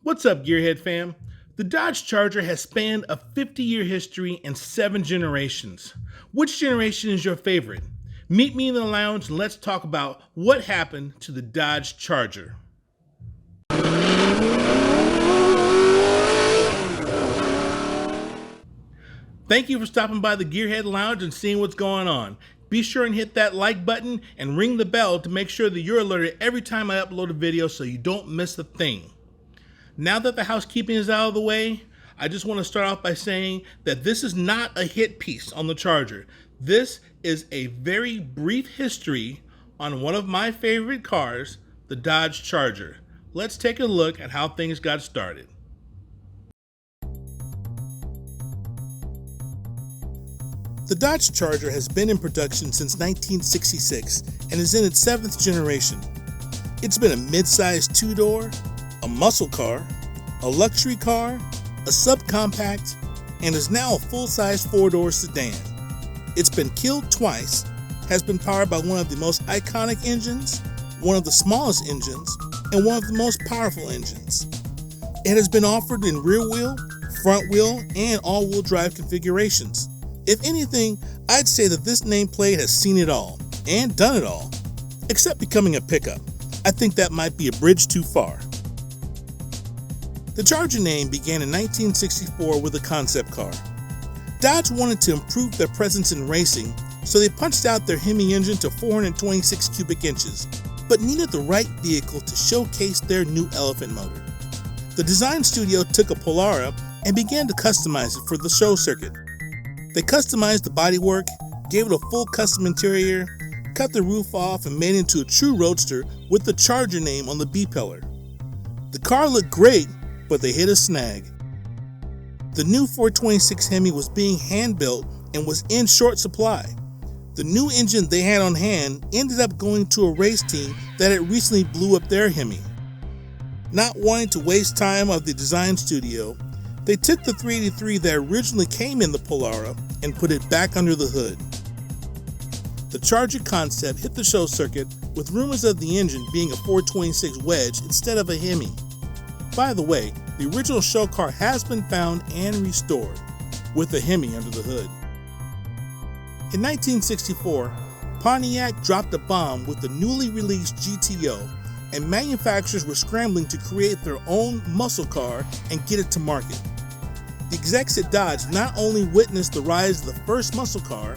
What's up, Gearhead fam? The Dodge Charger has spanned a 50-year history and 7 generations. Which generation is your favorite? Meet me in the lounge and let's talk about what happened to the Dodge Charger. Thank you for stopping by the Gearhead Lounge and seeing what's going on. Be sure and hit that like button and ring the bell to make sure that you're alerted every time I upload a video so you don't miss a thing. Now that the housekeeping is out of the way, I just want to start off by saying that this is not a hit piece on the Charger. This is a very brief history on one of my favorite cars, the Dodge Charger. Let's take a look at how things got started. The Dodge Charger has been in production since 1966 and is in its 7th generation. It's been a mid-sized two-door, a muscle car, a luxury car, a subcompact, and is now a full-size 4-door sedan. It's been killed twice, has been powered by one of the most iconic engines, one of the smallest engines, and one of the most powerful engines. It has been offered in rear-wheel, front-wheel, and all-wheel drive configurations. If anything, I'd say that this nameplate has seen it all, and done it all, except becoming a pickup. I think that might be a bridge too far. The Charger name began in 1964 with a concept car. Dodge wanted to improve their presence in racing, so they punched out their Hemi engine to 426 cubic inches, but needed the right vehicle to showcase their new elephant motor. The design studio took a Polara and began to customize it for the show circuit. They customized the bodywork, gave it a full custom interior, cut the roof off, and made it into a true roadster with the Charger name on the B-pillar. The car looked great, but they hit a snag. The new 426 Hemi was being hand-built and was in short supply. The new engine they had on hand ended up going to a race team that had recently blew up their Hemi. Not wanting to waste time of the design studio, they took the 383 that originally came in the Polara and put it back under the hood. The Charger concept hit the show circuit with rumors of the engine being a 426 wedge instead of a Hemi. By the way, the original show car has been found and restored, with a Hemi under the hood. In 1964, Pontiac dropped a bomb with the newly released GTO, and manufacturers were scrambling to create their own muscle car and get it to market. The execs at Dodge not only witnessed the rise of the first muscle car,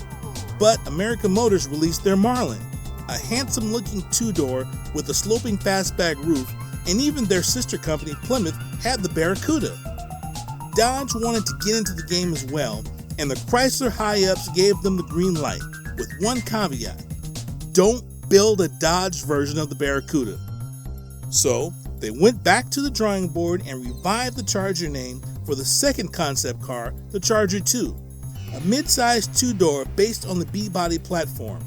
but American Motors released their Marlin, a handsome-looking two-door with a sloping fastback roof, and even their sister company, Plymouth, had the Barracuda. Dodge wanted to get into the game as well, and the Chrysler high-ups gave them the green light, with one caveat: don't build a Dodge version of the Barracuda. So, they went back to the drawing board and revived the Charger name for the second concept car, the Charger 2, a mid-sized two-door based on the B-body platform.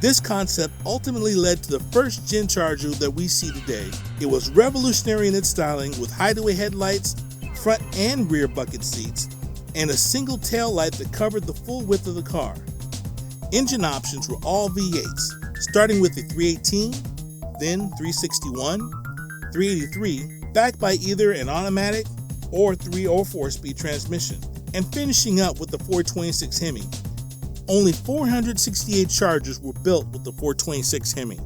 This concept ultimately led to the first gen Charger that we see today. It was revolutionary in its styling with hideaway headlights, front and rear bucket seats, and a single tail light that covered the full width of the car. Engine options were all V8s, starting with the 318, then 361, 383, backed by either an automatic or 3 or 4-speed transmission, and finishing up with the 426 Hemi. Only 468 Chargers were built with the 426 Hemi.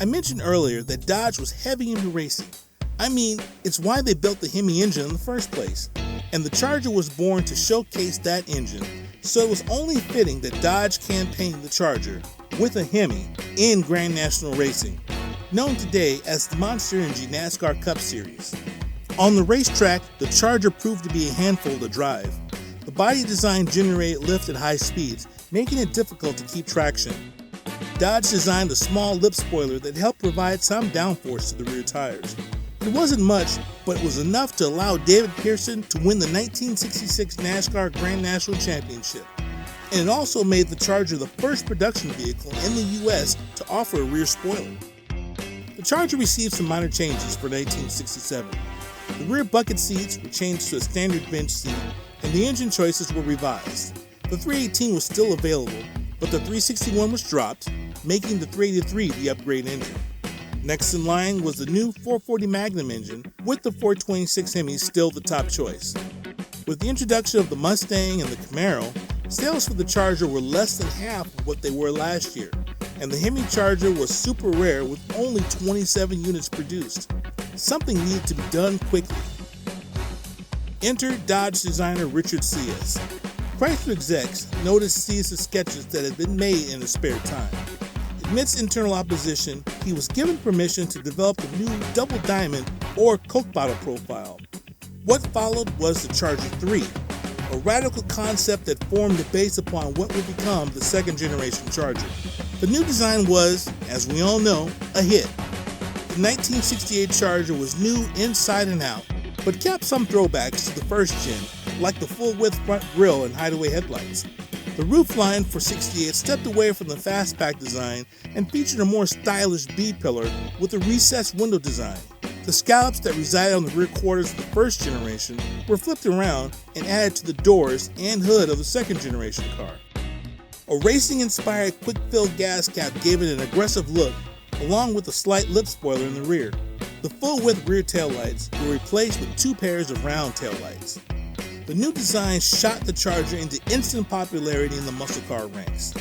I mentioned earlier that Dodge was heavy into racing. I mean, it's why they built the Hemi engine in the first place, and the Charger was born to showcase that engine, so it was only fitting that Dodge campaigned the Charger with a Hemi in Grand National Racing, known today as the Monster Energy NASCAR Cup Series. On the racetrack, the Charger proved to be a handful to drive. The body design generated lift at high speeds, making it difficult to keep traction. Dodge designed a small lip spoiler that helped provide some downforce to the rear tires. It wasn't much, but it was enough to allow David Pearson to win the 1966 NASCAR Grand National Championship. And it also made the Charger the first production vehicle in the US to offer a rear spoiler. The Charger received some minor changes for 1967. The rear bucket seats were changed to a standard bench seat, and the engine choices were revised. The 318 was still available, but the 361 was dropped, making the 383 the upgrade engine. Next in line was the new 440 Magnum engine, with the 426 Hemi still the top choice. With the introduction of the Mustang and the Camaro, sales for the Charger were less than half of what they were last year, and the Hemi Charger was super rare with only 27 units produced. Something needed to be done quickly. Enter Dodge designer Richard Cias. Chrysler execs noticed Cias' sketches that had been made in his spare time. Amidst internal opposition, he was given permission to develop the new double diamond or Coke bottle profile. What followed was the Charger 3, a radical concept that formed the base upon what would become the second generation Charger. The new design was, as we all know, a hit. The 1968 Charger was new inside and out, but kept some throwbacks to the first gen, like the full-width front grille and hideaway headlights. The roofline for 68 stepped away from the fastpack design and featured a more stylish B-pillar with a recessed window design. The scallops that resided on the rear quarters of the first generation were flipped around and added to the doors and hood of the second generation car. A racing-inspired quick-fill gas cap gave it an aggressive look, along with a slight lip spoiler in the rear. The full-width rear taillights were replaced with two pairs of round taillights. The new design shot the Charger into instant popularity in the muscle car ranks.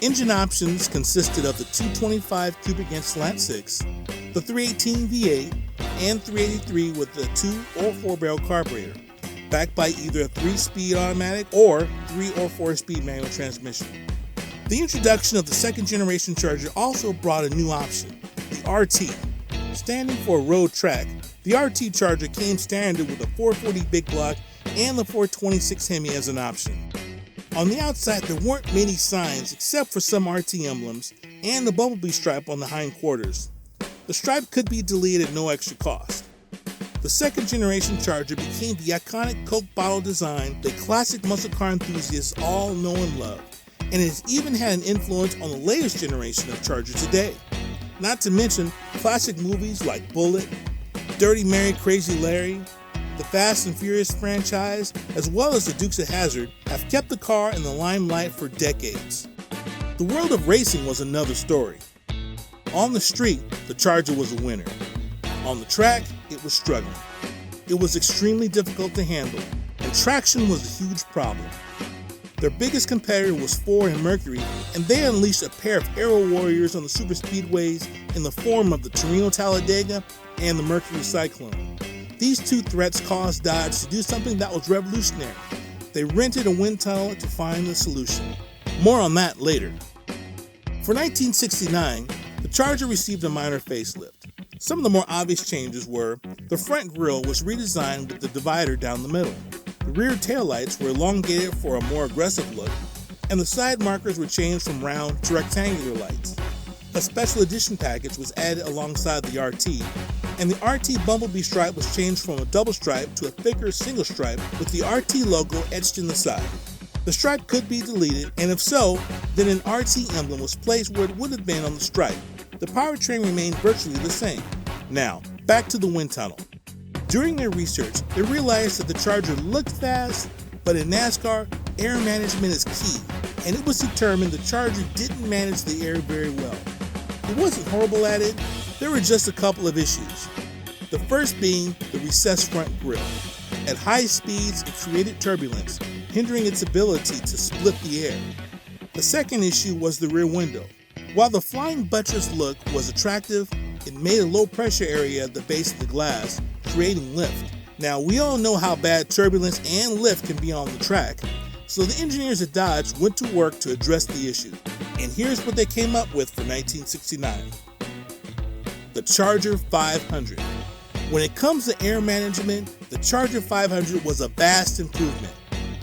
Engine options consisted of the 225 cubic inch slant 6, the 318 V8, and 383 with the 2 or 4 barrel carburetor, backed by either a 3-speed automatic or 3 or 4-speed manual transmission. The introduction of the second generation Charger also brought a new option, the RT. Standing for a road track, the RT Charger came standard with a 440 big block and the 426 Hemi as an option. On the outside, there weren't many signs except for some RT emblems and the bumblebee stripe on the hindquarters. The stripe could be deleted at no extra cost. The second generation Charger became the iconic Coke bottle design that classic muscle car enthusiasts all know and love, and it has even had an influence on the latest generation of Charger today. Not to mention classic movies like Bullet, Dirty Mary, Crazy Larry, the Fast and Furious franchise, as well as the Dukes of Hazzard, have kept the car in the limelight for decades. The world of racing was another story. On the street, the Charger was a winner. On the track, it was struggling. It was extremely difficult to handle, and traction was a huge problem. Their biggest competitor was Ford and Mercury, and they unleashed a pair of aero warriors on the super speedways in the form of the Torino Talladega and the Mercury Cyclone. These two threats caused Dodge to do something that was revolutionary. They rented a wind tunnel to find the solution. More on that later. For 1969, the Charger received a minor facelift. Some of the more obvious changes were the front grille was redesigned with the divider down the middle. The rear taillights were elongated for a more aggressive look, and the side markers were changed from round to rectangular lights. A special edition package was added alongside the RT, and the RT bumblebee stripe was changed from a double stripe to a thicker single stripe with the RT logo etched in the side. The stripe could be deleted, and if so, then an RT emblem was placed where it would have been on the stripe. The powertrain remained virtually the same. Now, back to the wind tunnel. During their research, they realized that the Charger looked fast, but in NASCAR, air management is key, and it was determined the Charger didn't manage the air very well. It wasn't horrible at it, there were just a couple of issues. The first being the recessed front grille. At high speeds, it created turbulence, hindering its ability to split the air. The second issue was the rear window. While the flying buttress look was attractive, it made a low pressure area at the base of the glass, creating lift. Now, we all know how bad turbulence and lift can be on the track, so the engineers at Dodge went to work to address the issue. And here's what they came up with for 1969. The Charger 500. When it comes to air management, the Charger 500 was a vast improvement.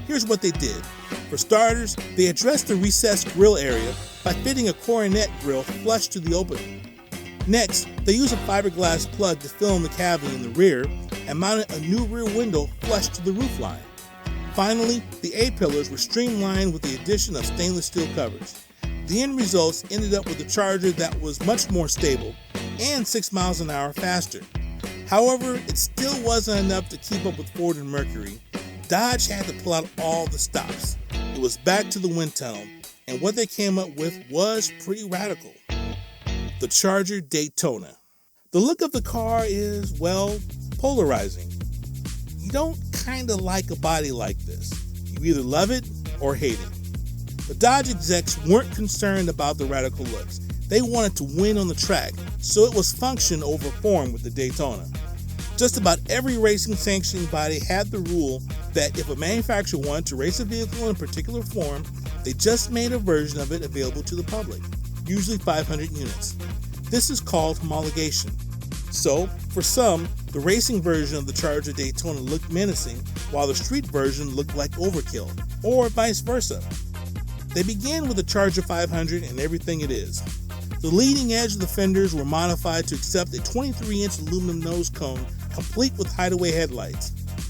Here's what they did. For starters, they addressed the recessed grille area by fitting a coronet grille flush to the opening. Next, they used a fiberglass plug to fill in the cavity in the rear and mounted a new rear window flush to the roofline. Finally, the A-pillars were streamlined with the addition of stainless steel covers. The end results ended up with a Charger that was much more stable and 6 miles an hour faster. However, it still wasn't enough to keep up with Ford and Mercury. Dodge had to pull out all the stops. It was back to the wind tunnel, and what they came up with was pretty radical. The Charger Daytona. The look of the car is, well, polarizing. You don't kind of like a body like this. You either love it or hate it. The Dodge execs weren't concerned about the radical looks. They wanted to win on the track, so it was function over form with the Daytona. Just about every racing sanctioning body had the rule that if a manufacturer wanted to race a vehicle in a particular form, they just made a version of it available to the public, usually 500 units. This is called homologation. So, for some, the racing version of the Charger Daytona looked menacing, while the street version looked like overkill, or vice versa. They began with the Charger 500 and everything it is. The leading edge of the fenders were modified to accept a 23-inch aluminum nose cone complete with hideaway headlights.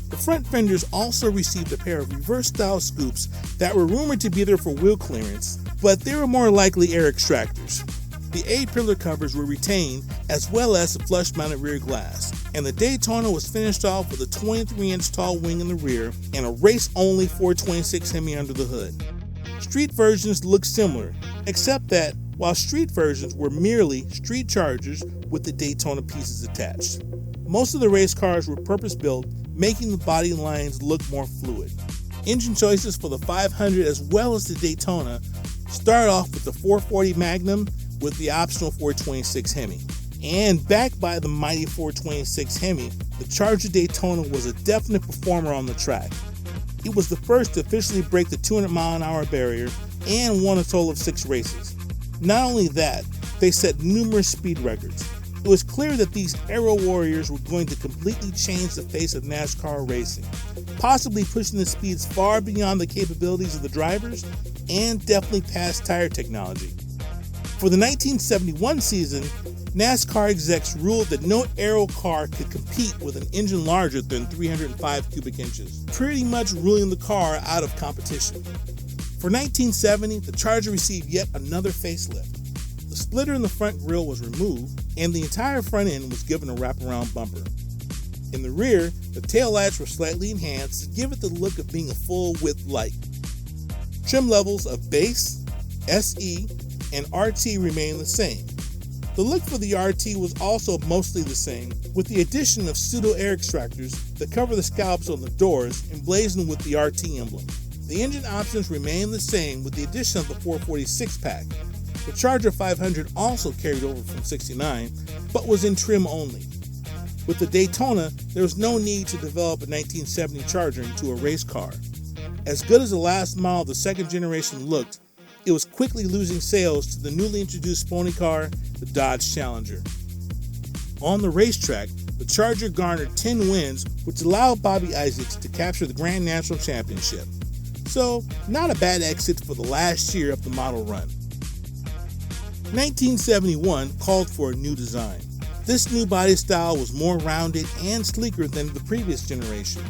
The front fenders also received a pair of reverse-style scoops that were rumored to be there for wheel clearance, but they were more likely air extractors. The A-pillar covers were retained, as well as the flush-mounted rear glass, and the Daytona was finished off with a 23-inch tall wing in the rear and a race-only 426 Hemi under the hood. Street versions looked similar, except that while street versions were merely street Chargers with the Daytona pieces attached. Most of the race cars were purpose-built, making the body lines look more fluid. Engine choices for the 500 as well as the Daytona start off with the 440 Magnum with the optional 426 Hemi. And backed by the mighty 426 Hemi, the Charger Daytona was a definite performer on the track. It was the first to officially break the 200-mile-an-hour barrier and won a total of 6 races. Not only that, they set numerous speed records. It was clear that these aero warriors were going to completely change the face of NASCAR racing, possibly pushing the speeds far beyond the capabilities of the drivers and definitely past tire technology. For the 1971 season, NASCAR execs ruled that no aero car could compete with an engine larger than 305 cubic inches, pretty much ruling the car out of competition. For 1970, the Charger received yet another facelift. The splitter in the front grille was removed, and the entire front end was given a wraparound bumper. In the rear, the taillights were slightly enhanced to give it the look of being a full-width light. Trim levels of Base, SE, and RT remained the same. The look for the RT was also mostly the same, with the addition of pseudo-air extractors that cover the scallops on the doors emblazoned with the RT emblem. The engine options remained the same with the addition of the 446 pack. The Charger 500 also carried over from 69, but was in trim only. With the Daytona, there was no need to develop a 1970 Charger into a race car. As good as the last model of the second generation looked, it was quickly losing sales to the newly introduced pony car, the Dodge Challenger. On the racetrack, the Charger garnered 10 wins, which allowed Bobby Isaacs to capture the Grand National Championship. So, not a bad exit for the last year of the model run. 1971 called for a new design. This new body style was more rounded and sleeker than the previous generation.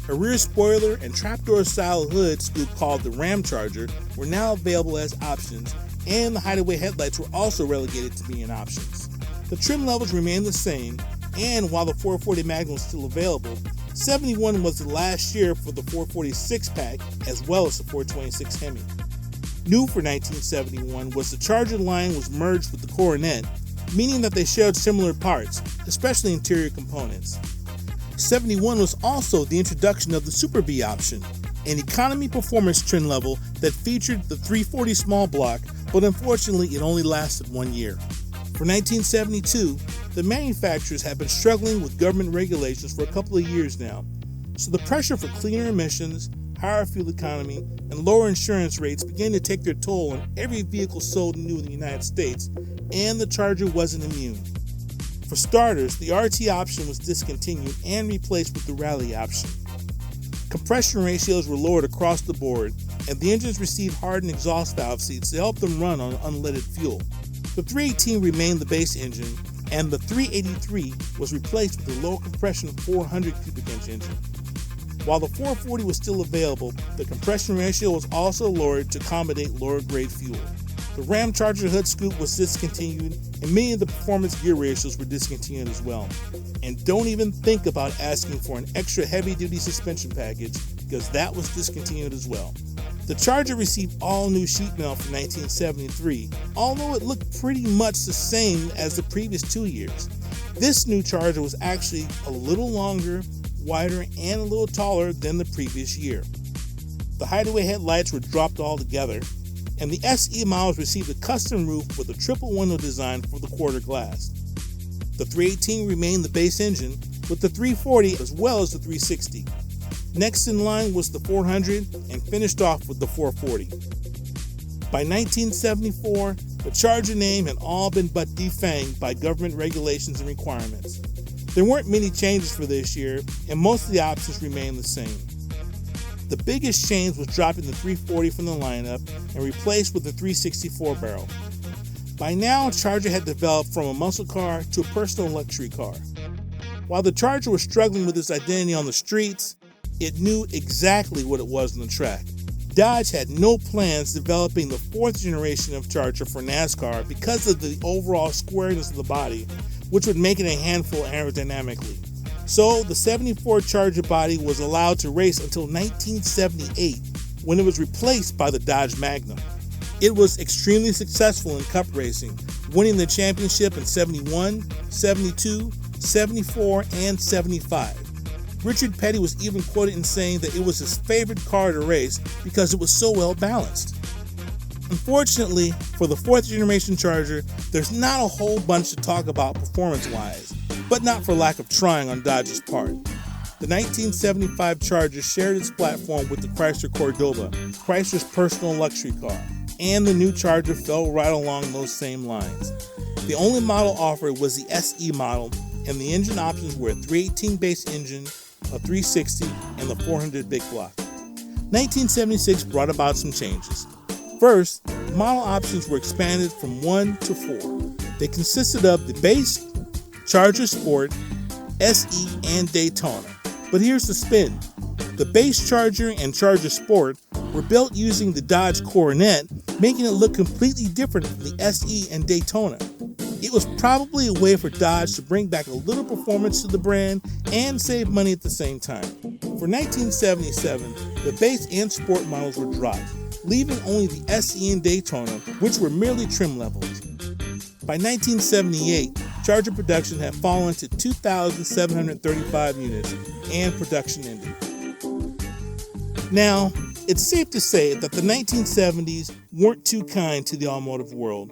A rear spoiler and trapdoor style hood scoop called the Ram Charger were now available as options, and the hideaway headlights were also relegated to being options. The trim levels remained the same, and while the 440 Magnum was still available, 71 was the last year for the 446 pack as well as the 426 Hemi. New for 1971 was the Charger line was merged with the Coronet, meaning that they shared similar parts, especially interior components. 71 was also the introduction of the Super B option, an economy performance trim level that featured the 340 small block, but unfortunately it only lasted 1 year. For 1972, the manufacturers have been struggling with government regulations for a couple of years now, so the pressure for cleaner emissions, higher fuel economy, and lower insurance rates began to take their toll on every vehicle sold new in the United States, and the Charger wasn't immune. For starters, the RT option was discontinued and replaced with the Rally option. Compression ratios were lowered across the board, and the engines received hardened exhaust valve seats to help them run on unleaded fuel. The 318 remained the base engine, and the 383 was replaced with a low compression 400 cubic inch engine. While the 440 was still available, the compression ratio was also lowered to accommodate lower grade fuel. The Ram Charger hood scoop was discontinued, and many of the performance gear ratios were discontinued as well. And don't even think about asking for an extra heavy-duty suspension package, because that was discontinued as well. The Charger received all new sheet metal for 1973, although it looked pretty much the same as the previous 2 years. This new Charger was actually a little longer, wider, and a little taller than the previous year. The hideaway headlights were dropped altogether, and the SE models received a custom roof with a triple window design for the quarter glass. The 318 remained the base engine, with the 340 as well as the 360. Next in line was the 400 and finished off with the 440. By 1974, the Charger name had all been but defanged by government regulations and requirements. There weren't many changes for this year, and most of the options remained the same. The biggest change was dropping the 340 from the lineup and replaced with the 364 barrel. By now, Charger had developed from a muscle car to a personal luxury car. While the Charger was struggling with its identity on the streets, it knew exactly what it was on the track. Dodge had no plans developing the fourth generation of Charger for NASCAR because of the overall squareness of the body, which would make it a handful aerodynamically. So the 74 Charger body was allowed to race until 1978, when it was replaced by the Dodge Magnum. It was extremely successful in cup racing, winning the championship in 71, 72, 74, and 75. Richard Petty was even quoted in saying that it was his favorite car to race because it was so well balanced. Unfortunately, for the fourth generation Charger, there's not a whole bunch to talk about performance-wise, but not for lack of trying on Dodge's part. The 1975 Charger shared its platform with the Chrysler Cordoba, Chrysler's personal luxury car, and the new Charger fell right along those same lines. The only model offered was the SE model, and the engine options were a 318 base engine, a 360, and the 400 big block. 1976 brought about some changes. First, model options were expanded from 1 to 4. They consisted of the base, Charger Sport, SE, and Daytona. But here's the spin. The base Charger and Charger Sport were built using the Dodge Coronet, making it look completely different from the SE and Daytona. It was probably a way for Dodge to bring back a little performance to the brand and save money at the same time. For 1977, the base and sport models were dropped, leaving only the SE and Daytona, which were merely trim levels. By 1978, Charger production had fallen to 2,735 units, and production ended. Now, it's safe to say that the 1970s weren't too kind to the automotive world.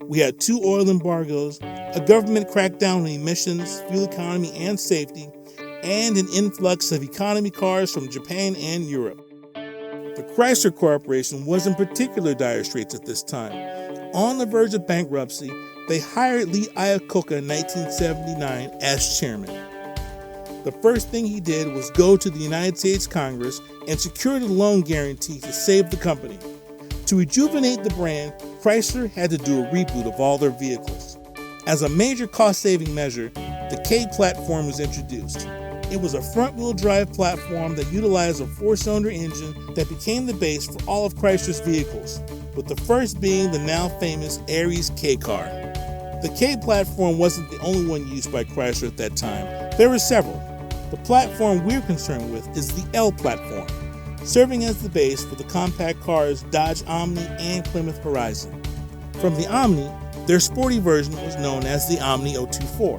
We had 2 oil embargoes, a government crackdown on emissions, fuel economy, and safety, and an influx of economy cars from Japan and Europe. The Chrysler Corporation was in particular dire straits at this time. On the verge of bankruptcy, they hired Lee Iacocca in 1979 as chairman. The first thing he did was go to the United States Congress and secure the loan guarantee to save the company. To rejuvenate the brand, Chrysler had to do a reboot of all their vehicles. As a major cost-saving measure, the K platform was introduced. It was a front-wheel drive platform that utilized a 4-cylinder engine that became the base for all of Chrysler's vehicles, with the first being the now famous Aries K car. The K platform wasn't the only one used by Chrysler at that time. There were several. The platform we're concerned with is the L platform, serving as the base for the compact cars Dodge Omni and Plymouth Horizon. From the Omni, their sporty version was known as the Omni 024.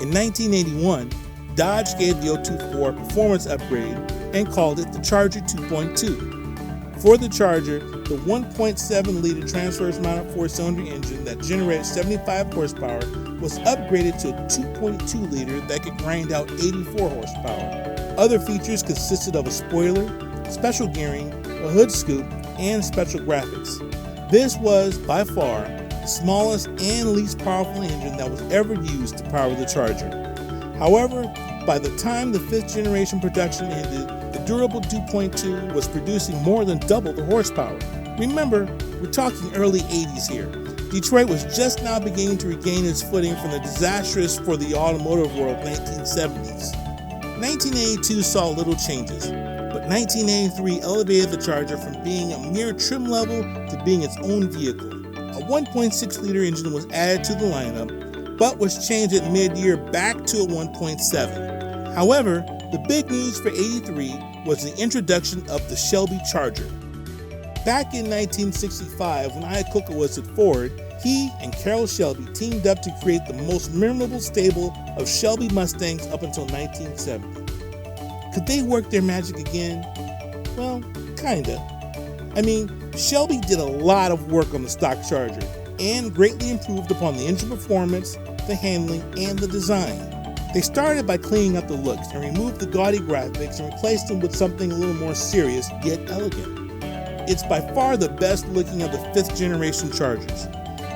In 1981, Dodge gave the 024 a performance upgrade and called it the Charger 2.2. For the Charger, the 1.7-liter transverse-mounted 4-cylinder engine that generated 75 horsepower was upgraded to a 2.2-liter that could grind out 84 horsepower. Other features consisted of a spoiler, special gearing, a hood scoop, and special graphics. This was, by far, the smallest and least powerful engine that was ever used to power the Charger. However, by the time the 5th generation production ended, the durable 2.2 was producing more than double the horsepower. Remember, we're talking early 80s here. Detroit was just now beginning to regain its footing from the disastrous for the automotive world 1970s. 1982 saw little changes, but 1983 elevated the Charger from being a mere trim level to being its own vehicle. A 1.6-liter engine was added to the lineup, but was changed at mid-year back to a 1.7. However, the big news for 83 was the introduction of the Shelby Charger. Back in 1965, when Iacocca was at Ford, He and Carroll Shelby teamed up to create the most memorable stable of Shelby Mustangs up until 1970. Could they work their magic again? Well, kinda. I mean, Shelby did a lot of work on the stock Charger and greatly improved upon the engine performance, the handling, and the design. They started by cleaning up the looks and removed the gaudy graphics and replaced them with something a little more serious yet elegant. It's by far the best looking of the 5th generation Chargers.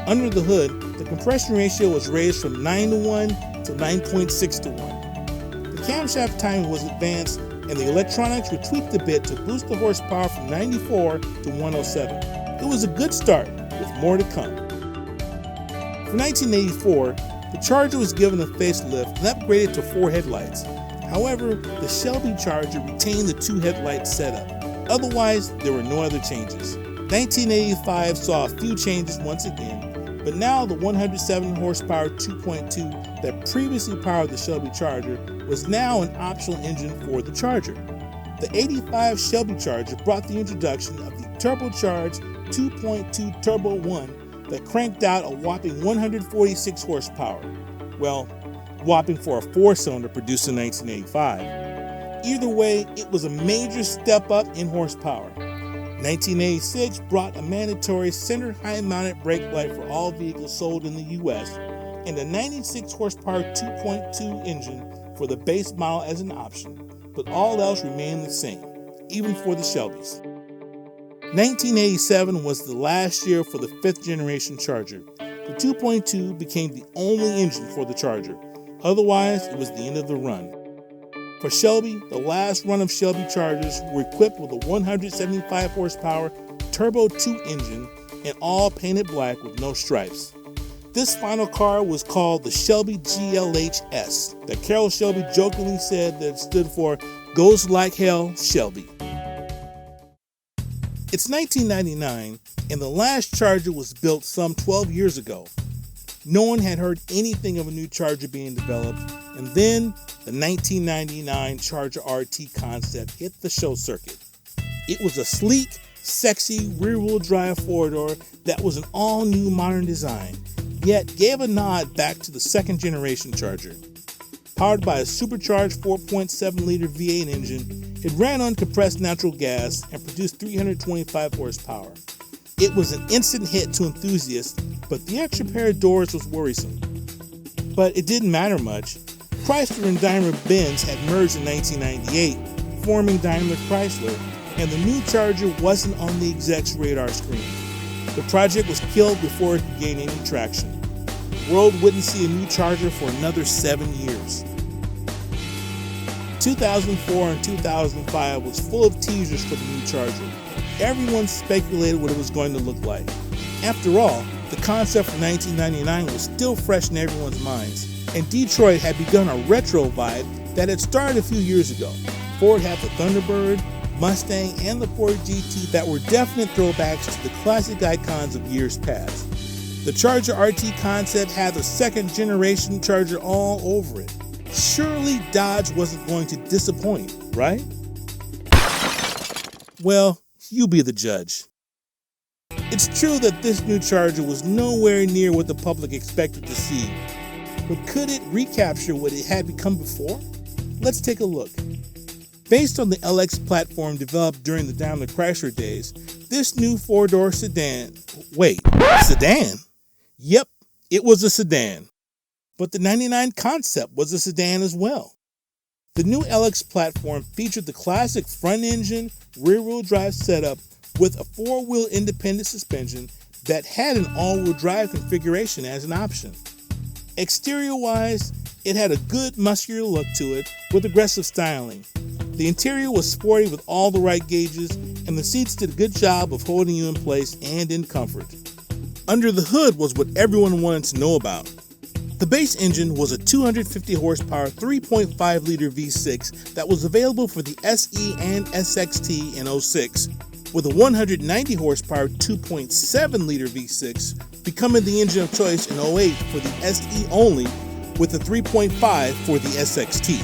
Under the hood, the compression ratio was raised from 9:1 to 9.6:1. The camshaft timing was advanced and the electronics were tweaked a bit to boost the horsepower from 94 to 107. It was a good start, with more to come. For 1984, the Charger was given a facelift and upgraded to 4 headlights. However, the Shelby Charger retained the 2 headlight setup. Otherwise, there were no other changes. 1985 saw a few changes once again, but now the 107 horsepower 2.2 that previously powered the Shelby Charger was now an optional engine for the Charger. The 85 Shelby Charger brought the introduction of the turbocharged 2.2 Turbo 1 that cranked out a whopping 146 horsepower. Well, whopping for a 4-cylinder produced in 1985. Either way, it was a major step up in horsepower. 1986 brought a mandatory center high-mounted brake light for all vehicles sold in the U.S. and a 96 horsepower 2.2 engine for the base model as an option, but all else remained the same, even for the Shelbys. 1987 was the last year for the 5th generation Charger. The 2.2 became the only engine for the Charger. Otherwise, it was the end of the run. For Shelby, the last run of Shelby Chargers were equipped with a 175 horsepower Turbo 2 engine and all painted black with no stripes. This final car was called the Shelby GLHS, that Carroll Shelby jokingly said that it stood for Goes Like Hell Shelby. It's 1999, and the last Charger was built some 12 years ago. No one had heard anything of a new Charger being developed, and then the 1999 Charger RT concept hit the show circuit. It was a sleek, sexy rear-wheel drive four-door that was an all-new modern design, yet gave a nod back to the 2nd generation Charger. Powered by a supercharged 4.7-liter V8 engine, it ran on compressed natural gas and produced 325 horsepower. It was an instant hit to enthusiasts, but the extra pair of doors was worrisome. But it didn't matter much. Chrysler and Daimler-Benz had merged in 1998, forming Daimler Chrysler, and the new Charger wasn't on the exec's radar screen. The project was killed before it could gain any traction. The world wouldn't see a new Charger for another 7 years. 2004 and 2005 was full of teasers for the new Charger. Everyone speculated what it was going to look like. After all, the concept from 1999 was still fresh in everyone's minds, and Detroit had begun a retro vibe that had started a few years ago. Ford had the Thunderbird, Mustang, and the Ford GT that were definite throwbacks to the classic icons of years past. The Charger RT concept had the 2nd generation Charger all over it. Surely Dodge wasn't going to disappoint, right? Well, you be the judge. It's true that this new Charger was nowhere near what the public expected to see, but could it recapture what it had become before? Let's take a look. Based on the LX platform developed during the Daimler Chrysler days, this new 4-door sedan... Wait, sedan? Yep, it was a sedan. But the 99 concept was a sedan as well. The new LX platform featured the classic front engine, rear-wheel drive setup with a 4-wheel independent suspension that had an all-wheel drive configuration as an option. Exterior-wise, it had a good muscular look to it with aggressive styling. The interior was sporty with all the right gauges, and the seats did a good job of holding you in place and in comfort. Under the hood was what everyone wanted to know about. The base engine was a 250 horsepower 3.5-liter V6 that was available for the SE and SXT in 06, with a 190 horsepower 2.7-liter V6 becoming the engine of choice in 08 for the SE only, with a 3.5 for the SXT.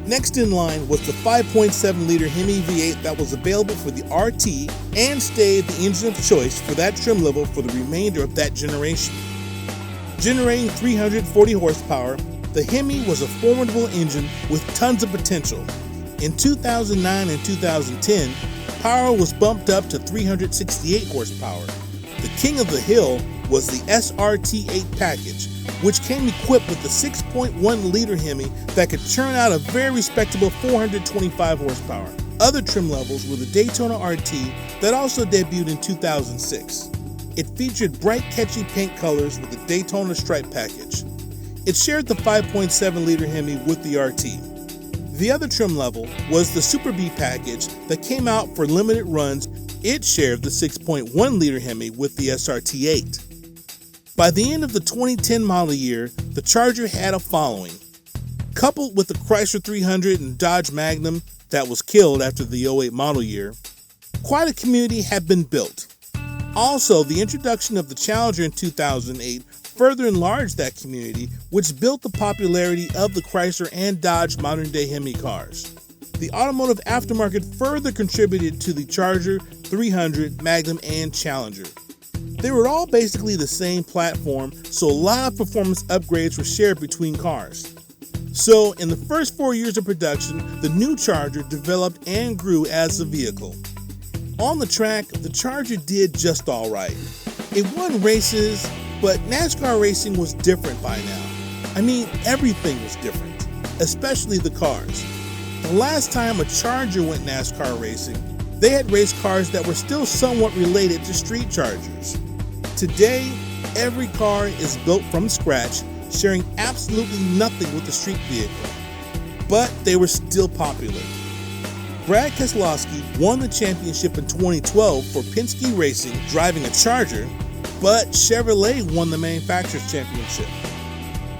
Next in line was the 5.7-liter Hemi V8 that was available for the RT and stayed the engine of choice for that trim level for the remainder of that generation. Generating 340 horsepower, the Hemi was a formidable engine with tons of potential. In 2009 and 2010, power was bumped up to 368 horsepower. The king of the hill was the Srt 8 package, which came equipped with the 6.1-liter Hemi that could churn out a very respectable 425 horsepower. Other trim levels were the Daytona RT that also debuted in 2006. It featured bright, catchy paint colors with the Daytona stripe package. It shared the 5.7-liter Hemi with the RT. The other trim level was the Super B package that came out for limited runs. It shared the 6.1-liter Hemi with the Srt 8. By the end of the 2010 model year, the Charger had a following. Coupled with the Chrysler 300 and Dodge Magnum that was killed after the 08 model year, quite a community had been built. Also, the introduction of the Challenger in 2008 further enlarged that community, which built the popularity of the Chrysler and Dodge modern-day Hemi cars. The automotive aftermarket further contributed to the Charger, 300, Magnum, and Challenger. They were all basically the same platform, so a lot of performance upgrades were shared between cars. So, in the first 4 years of production, the new Charger developed and grew as a vehicle. On the track, the Charger did just alright. It won races, but NASCAR racing was different by now. I mean, everything was different, especially the cars. The last time a Charger went NASCAR racing, they had race cars that were still somewhat related to street Chargers. Today, every car is built from scratch, sharing absolutely nothing with the street vehicle. But they were still popular. Brad Keselowski won the championship in 2012 for Penske Racing driving a Charger, but Chevrolet won the manufacturer's championship.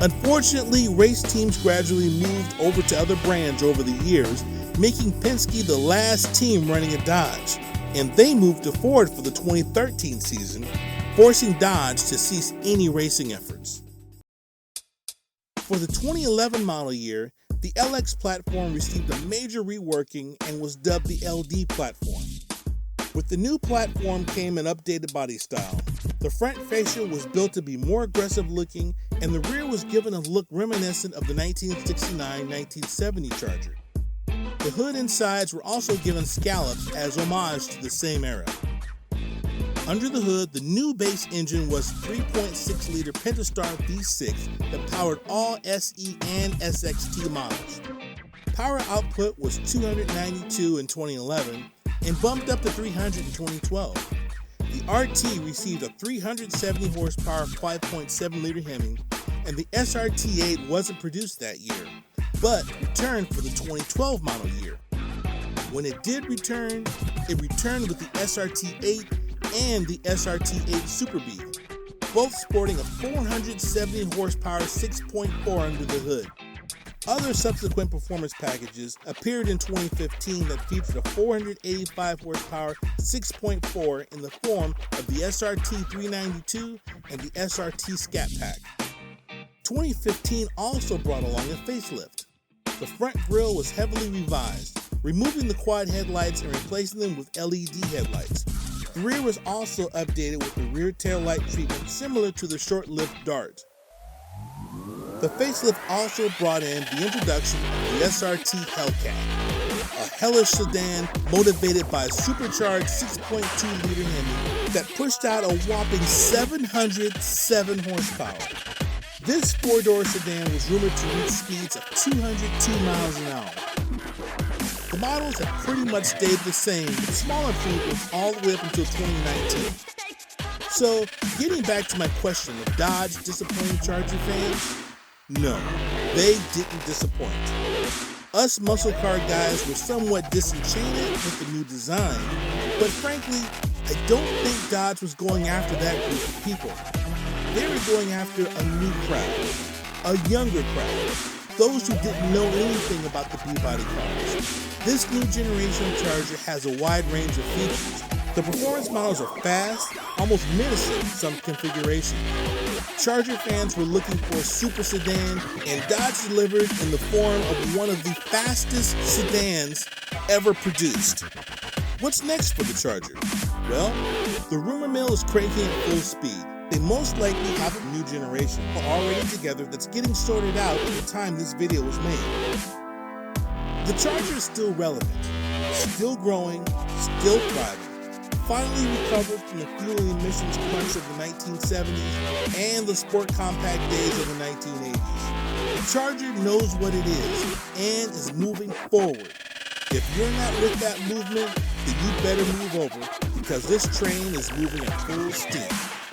Unfortunately, race teams gradually moved over to other brands over the years, making Penske the last team running a Dodge, and they moved to Ford for the 2013 season, forcing Dodge to cease any racing efforts. For the 2011 model year, the LX platform received a major reworking and was dubbed the LD platform. With the new platform came an updated body style. The front fascia was built to be more aggressive looking, and the rear was given a look reminiscent of the 1969-1970 Charger. The hood and sides were also given scallops as homage to the same era. Under the hood, the new base engine was 3.6-liter Pentastar V6 that powered all SE and SXT models. Power output was 292 in 2011 and bumped up to 300 in 2012. The RT received a 370 horsepower 5.7-liter Hemi, and the Srt 8 wasn't produced that year, but returned for the 2012 model year. When it did return, it returned with the Srt 8 and the Srt 8 Super B, both sporting a 470 horsepower 6.4 under the hood. Other subsequent performance packages appeared in 2015 that featured a 485 horsepower 6.4 in the form of the Srt 392 and the Srt Scat Pack. 2015 also brought along a facelift. The front grille was heavily revised, removing the quad headlights and replacing them with LED headlights. The rear was also updated with a rear tail light treatment similar to the short-lived Dart. The facelift also brought in the introduction of the Srt Hellcat, a hellish sedan motivated by a supercharged 6.2-liter Hemi that pushed out a whopping 707 horsepower. This four-door sedan was rumored to reach speeds of 202 miles an hour. The models have pretty much stayed the same, with small improvements all the way up until 2019. So, getting back to my question of Dodge disappointing Charger fans, no, they didn't disappoint. Us muscle car guys were somewhat disenchanted with the new design, but frankly, I don't think Dodge was going after that group of people. They were going after a new crowd, a younger crowd, those who didn't know anything about the Peabody cars. This new generation Charger has a wide range of features. The performance models are fast, almost menacing in some configurations. Charger fans were looking for a super sedan, and Dodge delivered in the form of one of the fastest sedans ever produced. What's next for the Charger? Well, the rumor mill is cranking at full speed. They most likely have a new generation already together that's getting sorted out at the time this video was made. The Charger is still relevant, still growing, still thriving. Finally recovered from the fuel and emissions crunch of the 1970s and the sport compact days of the 1980s. The Charger knows what it is and is moving forward. If you're not with that movement, then you better move over because this train is moving at full steam.